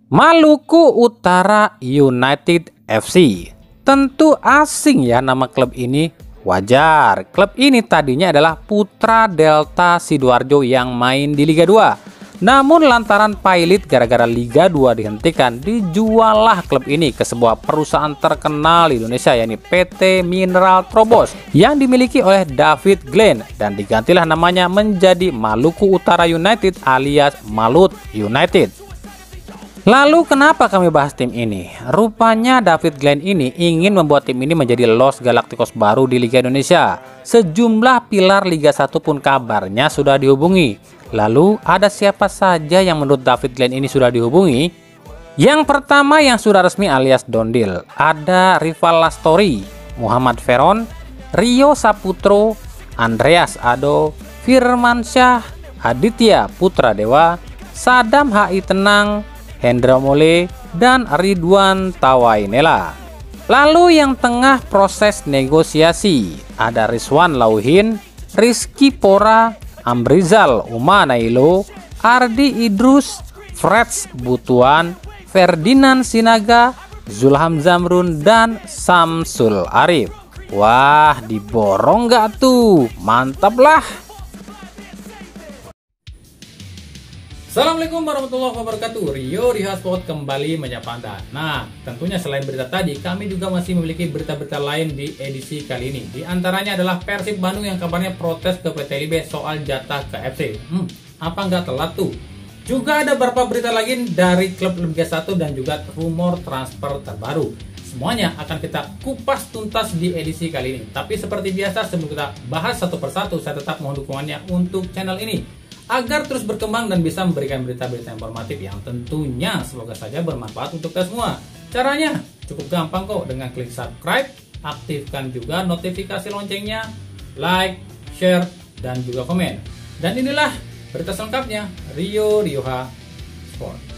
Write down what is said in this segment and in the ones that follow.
Maluku Utara United FC. Tentu asing ya nama klub ini. Wajar, klub ini tadinya adalah Putra Delta Sidoarjo yang main di Liga 2. Namun lantaran pailit gara-gara Liga 2 dihentikan, dijuallah klub ini ke sebuah perusahaan terkenal di Indonesia, yakni PT Mineral Trobos yang dimiliki oleh David Glenn, dan digantilah namanya menjadi Maluku Utara United alias Malut United. Lalu kenapa kami bahas tim ini? Rupanya David Glenn ini ingin membuat tim ini menjadi Los Galacticos baru di Liga Indonesia. Sejumlah pilar Liga 1 pun kabarnya sudah dihubungi. Lalu ada siapa saja yang menurut David Glenn ini sudah dihubungi? Yang pertama yang sudah resmi alias Dondil, ada Rival Lastori, Muhammad Veron, Rio Saputro, Andreas Ado, Firmansyah, Aditya Putra Dewa, Sadam HI Tenang, Hendra Mole, dan Ridwan Tawainela. Lalu yang tengah proses negosiasi ada Rizwan Lauhin, Rizky Pora, Amrizal Umanailo, Ardi Idrus, Freds Butuan, Ferdinand Sinaga, Zulham Zamrun, dan Samsul Arif. Wah, diborong nggak tuh? Mantap lah. Assalamualaikum warahmatullahi wabarakatuh. Rio Rihasport kembali menyapa Anda. Nah, tentunya selain berita tadi, kami juga masih memiliki berita-berita lain di edisi kali ini. Di antaranya adalah Persib Bandung yang kabarnya protes ke PT LIB soal jatah ke FC. Apa nggak telat tuh? Juga ada beberapa berita lagi dari klub Liga 1 dan juga rumor transfer terbaru. Semuanya akan kita kupas tuntas di edisi kali ini. Tapi seperti biasa, sebelum kita bahas satu persatu, saya tetap mohon dukungannya untuk channel ini agar terus berkembang dan bisa memberikan berita-berita informatif yang tentunya semoga saja bermanfaat untuk kita semua. Caranya cukup gampang kok, dengan klik subscribe, aktifkan juga notifikasi loncengnya, like, share, dan juga komen. Dan inilah berita selengkapnya, Rio Rioha Sport.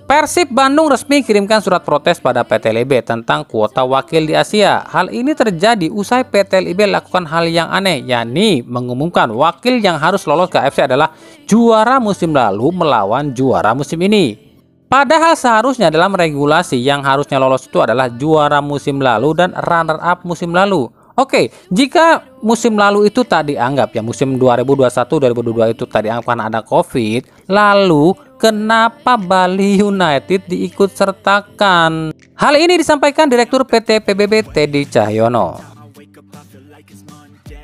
Persib Bandung resmi kirimkan surat protes pada PT LIB tentang kuota wakil di Asia. Hal ini terjadi usai PT LIB lakukan hal yang aneh, yakni mengumumkan wakil yang harus lolos ke AFC adalah juara musim lalu melawan juara musim ini. Padahal seharusnya dalam regulasi yang harusnya lolos itu adalah juara musim lalu dan runner up musim lalu. Oke, jika musim lalu itu tak dianggap ya, musim 2021-2022 itu tak dianggap karena ada COVID, lalu kenapa Bali United diikut sertakan? Hal ini disampaikan Direktur PT PBB Teddy Cahyono.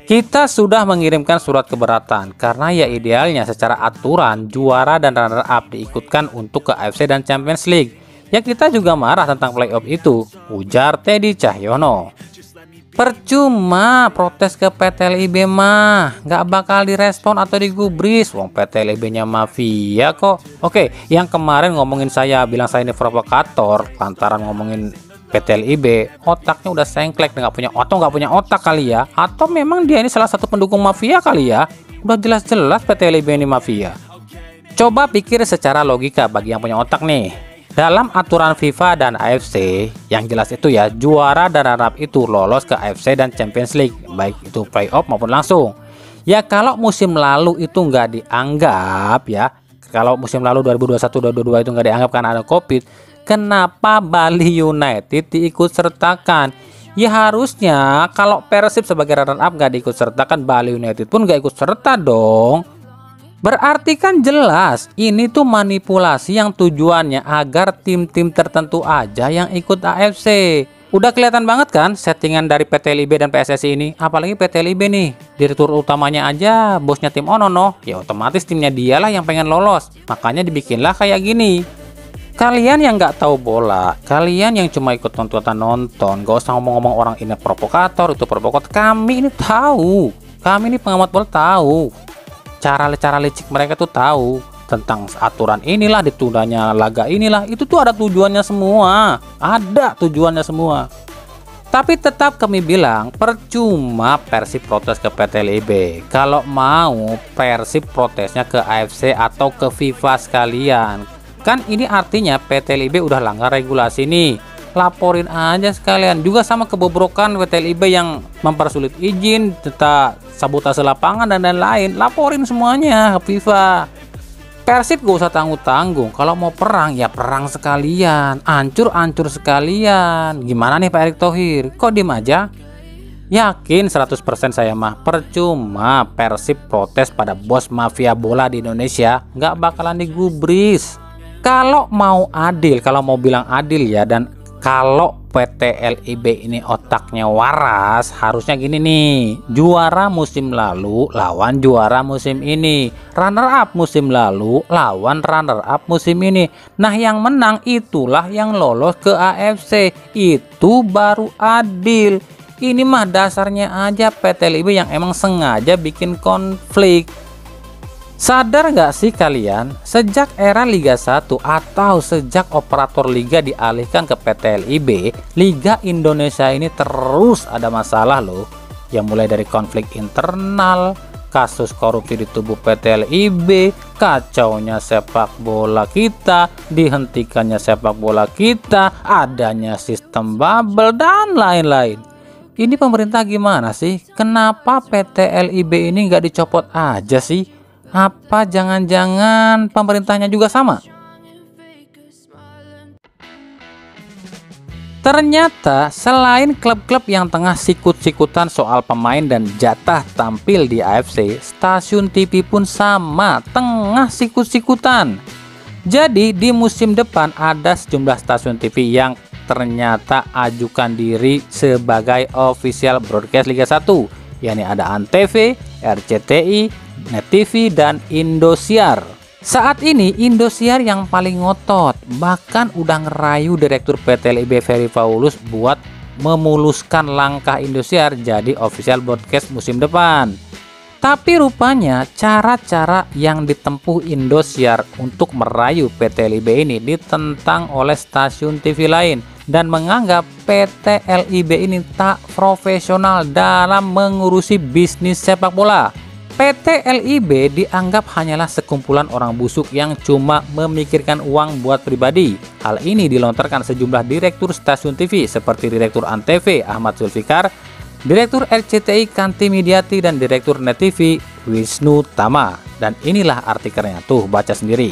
Kita sudah mengirimkan surat keberatan karena ya idealnya secara aturan juara dan runner up diikutkan untuk ke AFC dan Champions League. Ya kita juga marah tentang playoff itu, ujar Teddy Cahyono. Percuma protes ke PT LIB mah, nggak bakal direspon atau digubris. Wong PT LIB nya mafia kok. Oke, yang kemarin ngomongin saya, bilang saya ini provokator lantaran ngomongin PT LIB, otaknya udah sengklek, nggak punya otak kali ya. Atau memang dia ini salah satu pendukung mafia kali ya. Udah jelas-jelas PT LIB ini mafia. Coba pikir secara logika bagi yang punya otak nih. Dalam aturan FIFA dan AFC, yang jelas itu ya, juara dan runner-up itu lolos ke AFC dan Champions League, baik itu playoff maupun langsung. Ya kalau musim lalu itu nggak dianggap ya, kalau musim lalu 2021-2022 itu nggak dianggap karena ada COVID, kenapa Bali United diikut sertakan? Ya harusnya kalau Persib sebagai runner-up nggak diikut sertakan, Bali United pun nggak ikut serta dong. Berarti kan jelas ini tuh manipulasi yang tujuannya agar tim-tim tertentu aja yang ikut AFC. Udah kelihatan banget kan settingan dari PT LIB dan PSSI ini. Apalagi PT LIB nih, direktur utamanya aja bosnya tim Onono. Ya otomatis timnya dialah yang pengen lolos. Makanya dibikinlah kayak gini. Kalian yang nggak tahu bola, kalian yang cuma ikut nonton, gak usah ngomong-ngomong orang ini provokator, itu provokator. Kami ini tahu, kami ini pengamat bola tahu. Cara licik mereka tuh tahu tentang aturan inilah, ditundanya laga inilah, itu tuh ada tujuannya semua, Tapi tetap kami bilang percuma Persib protes ke PT LIB. Kalau mau Persib protesnya ke AFC atau ke FIFA sekalian. Kan ini artinya PT LIB udah langgar regulasi nih. Laporin aja sekalian. Juga sama kebobrokan PT LIB yang mempersulit izin, serta sabotase lapangan dan lain-lain. Laporin semuanya ke FIFA. Persib gak usah tanggung-tanggung. Kalau mau perang ya perang sekalian, ancur-ancur sekalian. Gimana nih Pak Erick Thohir? Kok diem aja? Yakin 100% saya mah percuma Persib protes pada bos mafia bola di Indonesia nggak bakalan digubris. Kalau mau adil, kalau mau bilang adil ya, dan kalau PT LIB ini otaknya waras, harusnya gini nih, juara musim lalu lawan juara musim ini, runner up musim lalu lawan runner up musim ini. Nah yang menang itulah yang lolos ke AFC, itu baru adil. Ini mah dasarnya aja PT LIB yang emang sengaja bikin konflik. Sadar nggak sih kalian, sejak era Liga 1 atau sejak operator liga dialihkan ke PT LIB, Liga Indonesia ini terus ada masalah loh. Yang mulai dari konflik internal, kasus korupsi di tubuh PT LIB, kacaunya sepak bola kita, dihentikannya sepak bola kita, adanya sistem bubble dan lain-lain. Ini pemerintah gimana sih? Kenapa PT LIB ini nggak dicopot aja sih? Apa jangan-jangan pemerintahnya juga sama? Ternyata selain klub-klub yang tengah sikut-sikutan soal pemain dan jatah tampil di AFC, stasiun TV pun sama, tengah sikut-sikutan. Jadi di musim depan ada sejumlah stasiun TV yang ternyata ajukan diri sebagai official broadcast Liga 1, yakni ada ANTV, RCTI, Net TV, dan Indosiar. Saat ini Indosiar yang paling ngotot, bahkan udah ngerayu Direktur PT LIB Ferry Paulus buat memuluskan langkah Indosiar jadi official broadcast musim depan. Tapi rupanya cara-cara yang ditempuh Indosiar untuk merayu PT LIB ini ditentang oleh stasiun TV lain dan menganggap PT LIB ini tak profesional dalam mengurusi bisnis sepak bola. PT LIB dianggap hanyalah sekumpulan orang busuk yang cuma memikirkan uang buat pribadi. Hal ini dilontarkan sejumlah direktur stasiun TV seperti Direktur ANTV Ahmad Zulfikar, Direktur RCTI Kanti Midiati, dan Direktur Net TV Wisnu Tama. Dan inilah artikelnya, tuh baca sendiri.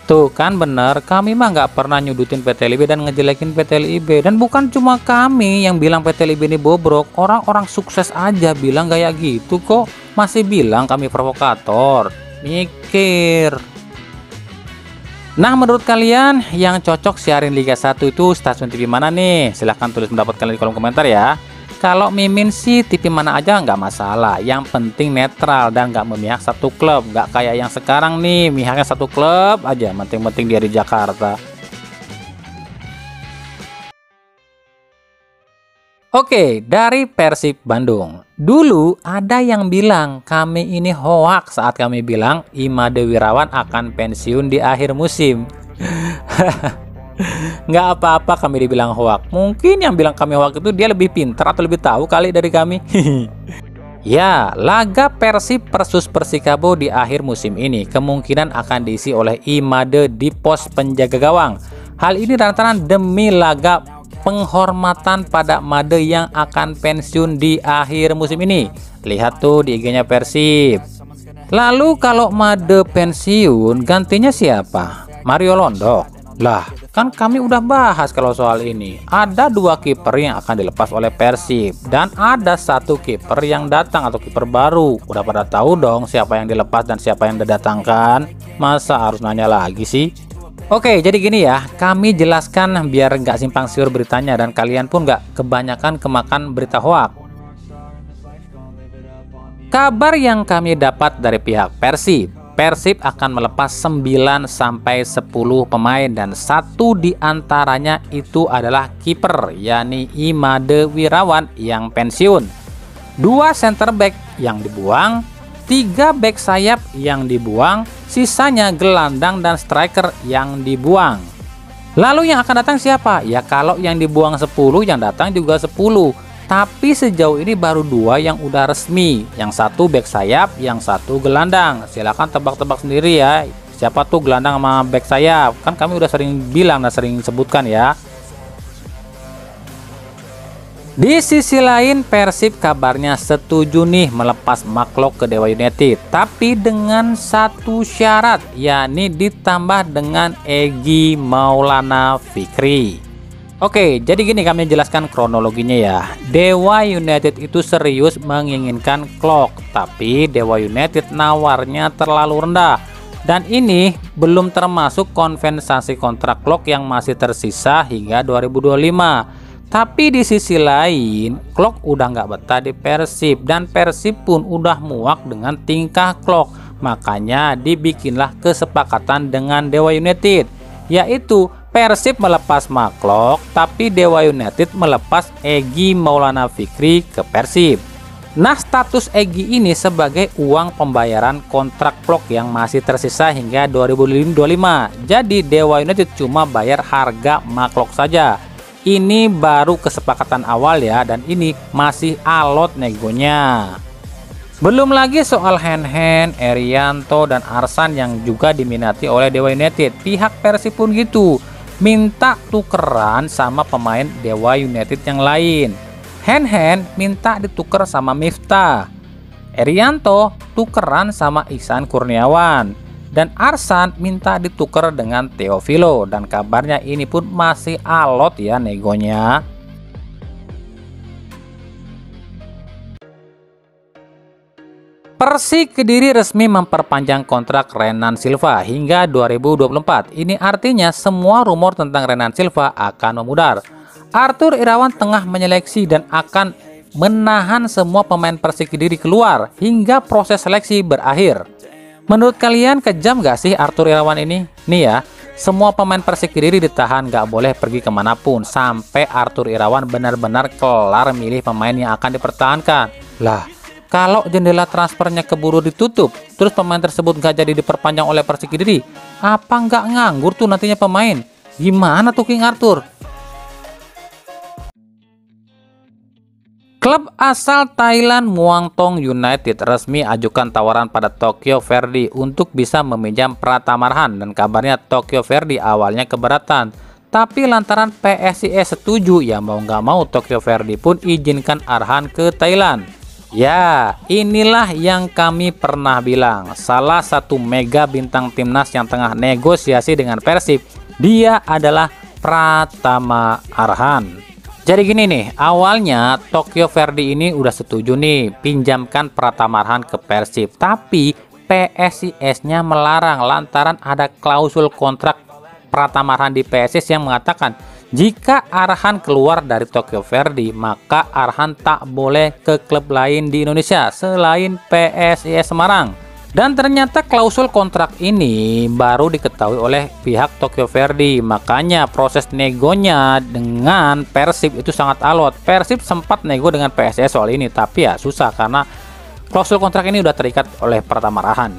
Tuh kan bener, kami mah nggak pernah nyudutin PT LIB dan ngejelekin PT LIB. Dan bukan cuma kami yang bilang PT LIB ini bobrok, orang-orang sukses aja bilang kayak gitu kok. Masih bilang kami provokator. Mikir. Nah menurut kalian yang cocok siarin Liga 1 itu stasiun TV mana nih? Silahkan tulis pendapat kalian di kolom komentar ya. Kalau Mimin sih TV mana aja nggak masalah, yang penting netral dan nggak memihak satu klub, nggak kayak yang sekarang nih mihaknya satu klub aja, penting-penting dia di Jakarta. Oke, dari Persib Bandung. Dulu ada yang bilang kami ini hoak saat kami bilang Imade Wirawan akan pensiun di akhir musim. Nggak apa-apa kami dibilang hoak. Mungkin yang bilang kami hoak itu dia lebih pintar atau lebih tahu kali dari kami. Ya, laga Persib versus Persikabo di akhir musim ini kemungkinan akan diisi oleh Imade di pos penjaga gawang. Hal ini lantaran demi laga penghormatan pada Made yang akan pensiun di akhir musim ini. Lihat tuh di IG-nya Persib. Lalu kalau Made pensiun gantinya siapa? Mario Londok. Lah, kan kami udah bahas kalau soal ini. Ada 2 kiper yang akan dilepas oleh Persib dan ada 1 kiper yang datang atau kiper baru. Udah pada tahu dong siapa yang dilepas dan siapa yang didatangkan. Masa harus nanya lagi sih? Oke, jadi gini ya, kami jelaskan biar nggak simpang siur beritanya dan kalian pun nggak kebanyakan kemakan berita hoak. Kabar yang kami dapat dari pihak Persib akan melepas 9-10 pemain dan 1 diantaranya itu adalah kiper, yakni Imade Wirawan yang pensiun, 2 center back yang dibuang, 3 back sayap yang dibuang, sisanya gelandang dan striker yang dibuang. Lalu yang akan datang siapa? Ya kalau yang dibuang 10, yang datang juga 10. Tapi sejauh ini baru 2 yang udah resmi. Yang satu back sayap, yang satu gelandang. Silahkan tebak-tebak sendiri ya. Siapa tuh gelandang sama back sayap? Kan kami udah sering bilang dan sering sebutkan ya. Di sisi lain, Persib kabarnya setuju nih melepas McLock ke Dewa United, tapi dengan satu syarat, yakni ditambah dengan Egy Maulana Fikri. Oke, jadi gini kami jelaskan kronologinya ya. Dewa United itu serius menginginkan Klok, tapi Dewa United nawarnya terlalu rendah. Dan ini belum termasuk kompensasi kontrak Klok yang masih tersisa hingga 2025. Tapi di sisi lain, Klok udah nggak betah di Persib dan Persib pun udah muak dengan tingkah Klok. Makanya dibikinlah kesepakatan dengan Dewa United, yaitu Persib melepas McLock, tapi Dewa United melepas Egy Maulana Fikri ke Persib. Nah, status Egy ini sebagai uang pembayaran kontrak Klok yang masih tersisa hingga 2025. Jadi Dewa United cuma bayar harga McLock saja. Ini baru kesepakatan awal ya, dan ini masih alot negonya. Belum lagi soal Hen-Hen, Erianto, dan Arsan yang juga diminati oleh Dewa United. Pihak Persib pun gitu, minta tukeran sama pemain Dewa United yang lain. Hen-Hen minta dituker sama Miftah, Erianto tukeran sama Ihsan Kurniawan, dan Arsan minta ditukar dengan Teofilo, dan kabarnya ini pun masih alot ya negonya. Persik Kediri resmi memperpanjang kontrak Renan Silva hingga 2024. Ini artinya semua rumor tentang Renan Silva akan memudar. Arthur Irawan tengah menyeleksi dan akan menahan semua pemain Persik Kediri keluar hingga proses seleksi berakhir. Menurut kalian kejam gak sih Arthur Irawan ini? Nih ya, semua pemain Persik Kediri ditahan, gak boleh pergi kemanapun sampai Arthur Irawan benar-benar kelar milih pemain yang akan dipertahankan. Lah, kalau jendela transfernya keburu ditutup, terus pemain tersebut gak jadi diperpanjang oleh Persik Kediri, apa nggak nganggur tuh nantinya pemain? Gimana tuh King Arthur? Klub asal Thailand Muang Thong United resmi ajukan tawaran pada Tokyo Verdy untuk bisa meminjam Pratama Arhan, dan kabarnya Tokyo Verdy awalnya keberatan. Tapi lantaran PSIS setuju, ya mau nggak mau Tokyo Verdy pun izinkan Arhan ke Thailand. Ya, inilah yang kami pernah bilang, salah satu mega bintang timnas yang tengah negosiasi dengan Persib, dia adalah Pratama Arhan. Jadi gini nih, awalnya Tokyo Verdy ini udah setuju nih pinjamkan Pratama Arhan ke Persib, tapi PSIS-nya melarang lantaran ada klausul kontrak Pratama Arhan di PSIS yang mengatakan jika Arhan keluar dari Tokyo Verdy, maka Arhan tak boleh ke klub lain di Indonesia selain PSIS Semarang. Dan ternyata klausul kontrak ini baru diketahui oleh pihak Tokyo Verdy. Makanya proses negonya dengan Persib itu sangat alot. Persib sempat nego dengan PSIS soal ini, tapi ya susah karena klausul kontrak ini udah terikat oleh Pratama Arhan.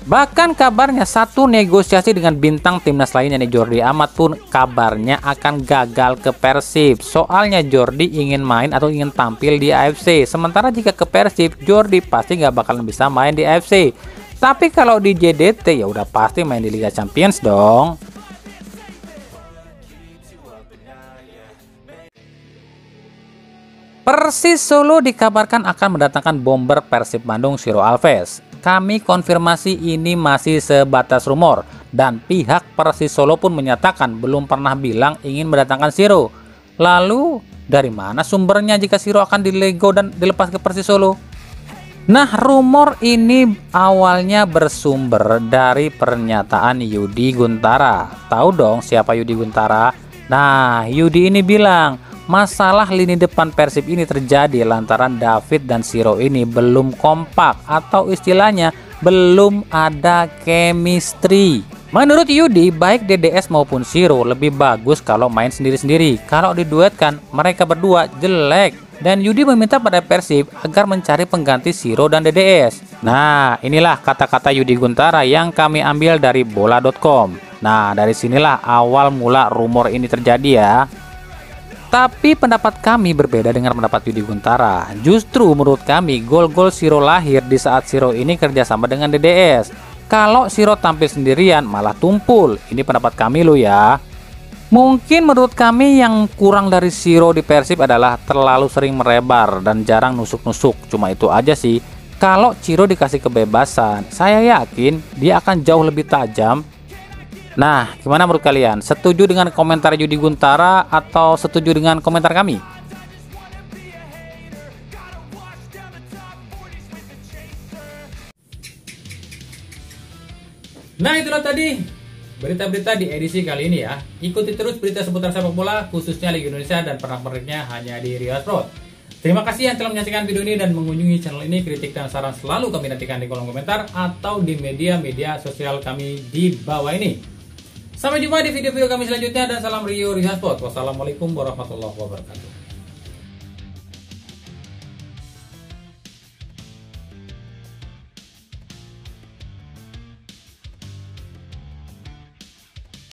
Bahkan kabarnya satu negosiasi dengan bintang timnas lainnya nih, Jordi Amat pun kabarnya akan gagal ke Persib. Soalnya Jordi ingin main atau ingin tampil di AFC. Sementara jika ke Persib, Jordi pasti nggak bakalan bisa main di AFC. Tapi kalau di JDT ya udah pasti main di Liga Champions dong. Persis Solo dikabarkan akan mendatangkan bomber Persib Bandung Ciro Alves. Kami konfirmasi ini masih sebatas rumor, dan pihak Persis Solo pun menyatakan belum pernah bilang ingin mendatangkan Ciro. Lalu dari mana sumbernya jika Ciro akan dilego dan dilepas ke Persis Solo? Nah, rumor ini awalnya bersumber dari pernyataan Yudi Guntara. Tahu dong siapa Yudi Guntara? Nah, Yudi ini bilang masalah lini depan Persib ini terjadi lantaran David dan Ciro ini belum kompak, atau istilahnya belum ada chemistry. Menurut Yudi, baik DDS maupun Ciro lebih bagus kalau main sendiri-sendiri. Kalau diduetkan, mereka berdua jelek. Dan Yudi meminta pada Persib agar mencari pengganti Ciro dan DDS. Nah, inilah kata-kata Yudi Guntara yang kami ambil dari bola.com. Nah, dari sinilah awal mula rumor ini terjadi ya. Tapi pendapat kami berbeda dengan pendapat Yudi Guntara. Justru menurut kami gol-gol Shiro lahir di saat Shiro ini kerjasama dengan DDS. Kalau Shiro tampil sendirian malah tumpul. Ini pendapat kami lo ya. Mungkin menurut kami yang kurang dari Shiro di Persib adalah terlalu sering merebar dan jarang nusuk-nusuk. Cuma itu aja sih. Kalau Shiro dikasih kebebasan, saya yakin dia akan jauh lebih tajam. Nah, gimana menurut kalian? Setuju dengan komentar Yudi Guntara atau setuju dengan komentar kami? Nah, itulah tadi berita-berita di edisi kali ini ya. Ikuti terus berita seputar sepak bola, khususnya Liga Indonesia dan pernak-perniknya hanya di Riau Sport. Terima kasih yang telah menyaksikan video ini dan mengunjungi channel ini. Kritik dan saran selalu kami nantikan di kolom komentar atau di media-media sosial kami di bawah ini. Sampai jumpa di video-video kami selanjutnya dan salam Riau Sport. Wassalamualaikum warahmatullahi wabarakatuh.